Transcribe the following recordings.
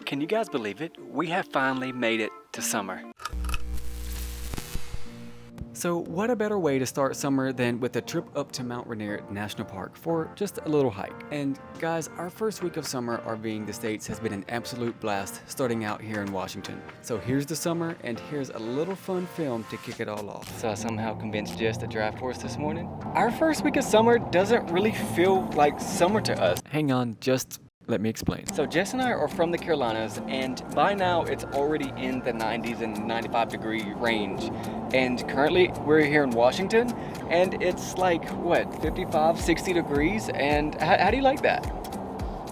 Can you guys believe it? We have finally made it to summer. So what a better way to start summer than with a trip up to Mount Rainier National Park for just a little hike. And guys, our first week of summer RVing the States has been an absolute blast starting out here in Washington. So here's the summer and here's a little fun film to kick it all off. So I somehow convinced Jess to drive for us this morning. Our first week of summer doesn't really feel like summer to us. Hang on, just let me explain. So Jess and I are from the Carolinas, and by now it's already in the 90s and 95 degree range. And currently we're here in Washington, and it's like, what, 55, 60 degrees? And how do you like that?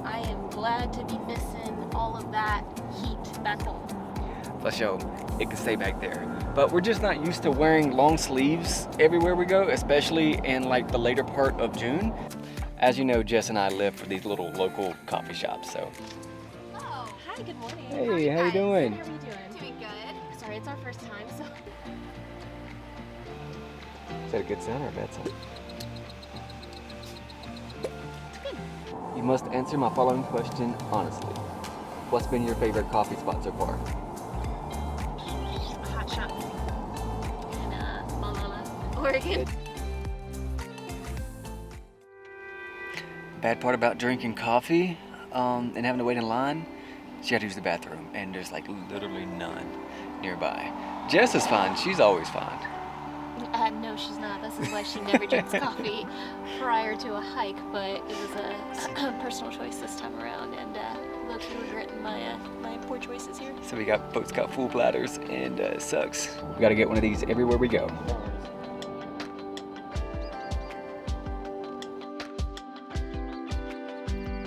I am glad to be missing all of that heat back home. For sure, it can stay back there. But we're just not used to wearing long sleeves everywhere we go, especially in like the later part of June. As you know, Jess and I live for these little local coffee shops, so. Oh, hi, good morning. Hey, how you doing? How are you doing? Doing good. Sorry, it's our first time, so. Is that a good sign or a bad sign? It's good. You must answer my following question honestly. What's been your favorite coffee spot so far? Hot shot. In Malala, Oregon. Bad part about drinking coffee and having to wait in line, she had to use the bathroom, and there's like literally none nearby. Jess is fine. She's always fine. No, she's not. This is why she never drinks coffee prior to a hike, but it was a personal choice this time around, and low-key regretting my poor choices here. So we got folks got full bladders, and it sucks. We got to get one of these everywhere we go.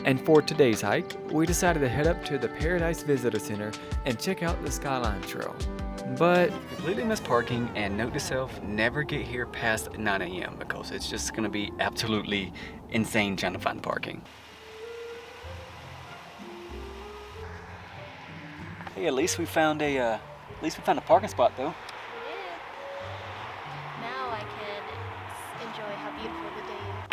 And for today's hike, we decided to head up to the Paradise Visitor Center and check out the Skyline Trail. But completely missed parking, and note to self, never get here past 9 a.m. because it's just gonna be absolutely insane trying to find parking. Hey, at least we found a parking spot though. We did. Now I can enjoy how beautiful the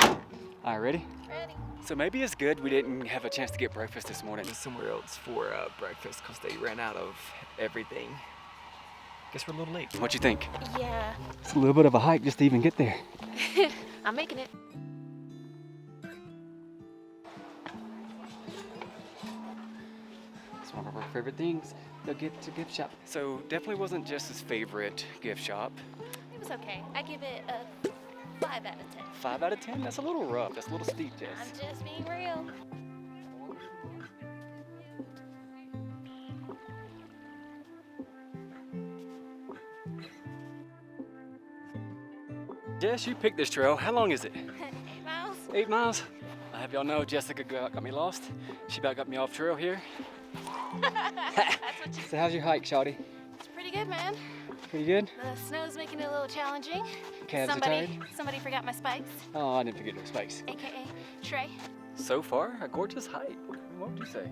day is. All right, ready? Ready? So maybe it's good we didn't have a chance to get breakfast this morning. Somewhere else for breakfast because they ran out of everything. Guess we're a little late. What you think? Yeah. It's a little bit of a hike just to even get there. I'm making it. It's one of our favorite things, the gift shop. So definitely wasn't Jess's favorite gift shop. It was okay. I give it a 5 out of 10. 5 out of 10? That's a little rough. That's a little steep, Jess. I'm just being real. Jess, you picked this trail. How long is it? 8 miles. 8 miles. I have y'all know Jessica got me lost. She about got me off trail here. That's what you. So how's your hike, Shawty? It's pretty good, man. Pretty good? The snow's making it a little challenging. Calves are tired? Somebody forgot my spikes, Oh, I didn't forget your spikes. aka Trey. So far, a gorgeous hike. What would you say?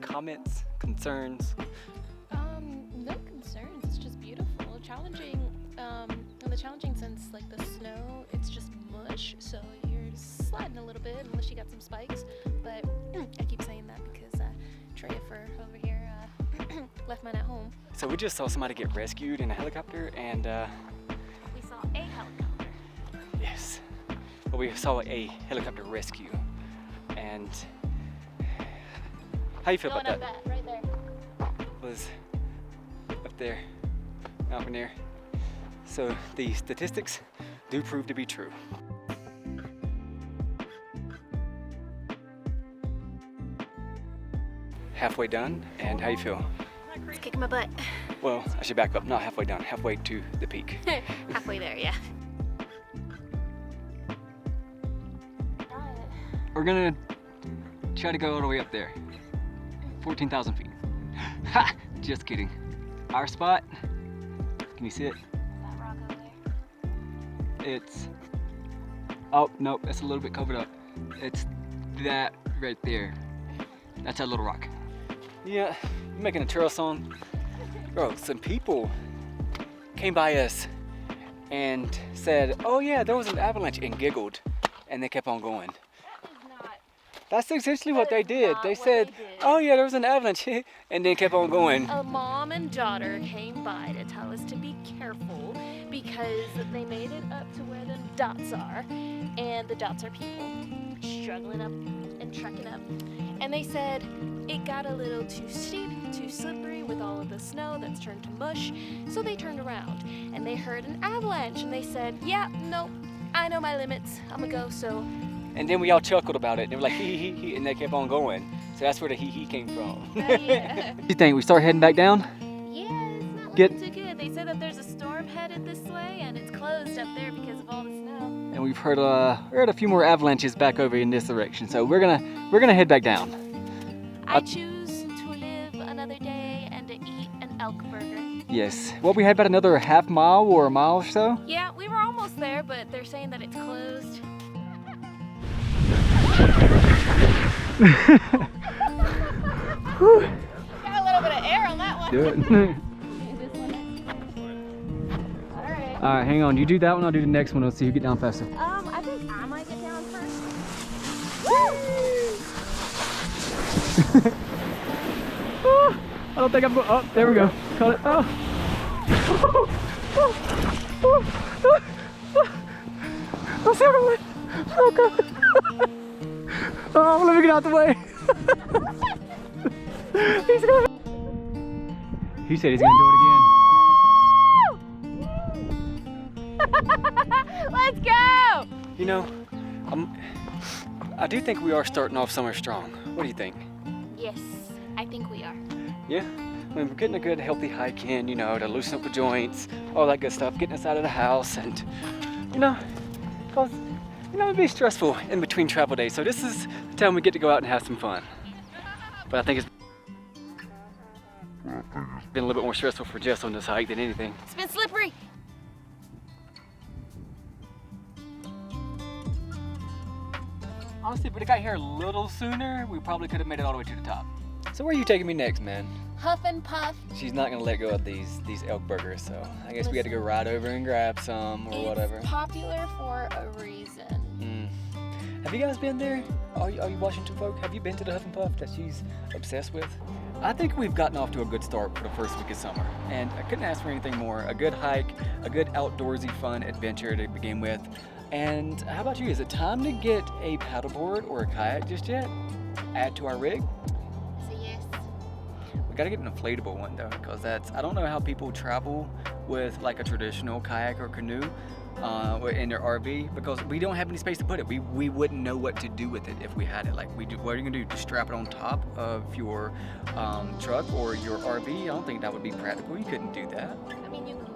Comments, concerns? No concerns. It's just beautiful. Challenging. In the challenging sense, like the snow, it's just mush, so you're sliding a little bit unless you got some spikes. But I keep saying that because Trey over here left mine at home. So we just saw somebody get rescued in a helicopter, and We saw a helicopter. yes, but we saw a helicopter rescue. And how you feel Going about up that? right there. Was up there, Mount Rainier. So the statistics do prove to be true. Halfway done, and how you feel? It's kicking my butt. Well, I should back up, not halfway done, halfway to the peak. Halfway there, yeah. We're gonna try to go all the way up there. 14,000 feet. Ha! Just kidding. Our spot, can you see it? That rock over there. It's, oh, nope, that's a little bit covered up. It's that right there. That's that little rock. Yeah, you're making a trail song. Bro, some people came by us and said, oh yeah, there was an avalanche, and giggled, and they kept on going. That is not. That's essentially what That they is did. not They what said, they did. Oh yeah, there was an avalanche and then kept on going. A mom and daughter came by to tell us to be careful because they made it up to where the dots are, and the dots are people struggling up and trekking up. And they said it got a little too steep, too slippery with all of the snow that's turned to mush, so they turned around and they heard an avalanche and they said, yeah, nope, I know my limits, I'm gonna go, so. And then we all chuckled about it. They were like, hee, and they kept on going. So that's where the hee came from. Yeah. What do you think? We start heading back down? Yeah, it's not Get- looking too good. They said that there's a storm headed this way and it's closed up there because of all the snow. And we've heard a few more avalanches back over in this direction. So we're gonna head back down. I choose to live another day and to eat an elk burger. Yes. Well, we had about another half mile or a mile or so. Yeah, we were almost there, but they're saying that it's closed. Got a little bit of air on that one. Do it. This one. All right. All right, hang on. You do that one. I'll do the next one. Let's see who get down faster. I think I might get down first. Oh, I don't think I'm going. Oh, there we go. Caught it. Oh. Oh, see what I went. Oh, God. Oh, let me get out the way. He's gonna. He said he's gonna do it again. Let's go! You know, I do think we are starting off summer strong. What do you think? Yes, I think we are. Yeah, I mean, we're getting a good healthy hike in, you know, to loosen up the joints, all that good stuff, getting us out of the house, and, you know, cause, you know, it'd be stressful in between travel days. So this is the time we get to go out and have some fun. But I think it's been a little bit more stressful for Jess on this hike than anything. It's been slippery. Honestly, if we got here a little sooner, we probably could have made it all the way to the top. So where are you taking me next, man? Huff and puff. She's not gonna let go of these elk burgers, so I guess we had to go right over and grab some or whatever. It's popular for a reason. Have you guys been there? Are you Washington folk? Have you been to the Huff and Puff that she's obsessed with? I think we've gotten off to a good start for the first week of summer, and I couldn't ask for anything more. A good hike, a good outdoorsy fun adventure to begin with. And how about you? Is it time to get a paddleboard or a kayak just yet? Add to our rig? So yes. We gotta get an inflatable one though, because I don't know how people travel with like a traditional kayak or canoe in their RV, because we don't have any space to put it. We wouldn't know what to do with it if we had it. Like, what are you gonna do? Just strap it on top of your truck or your RV? I don't think that would be practical. You couldn't do that. I mean, you could,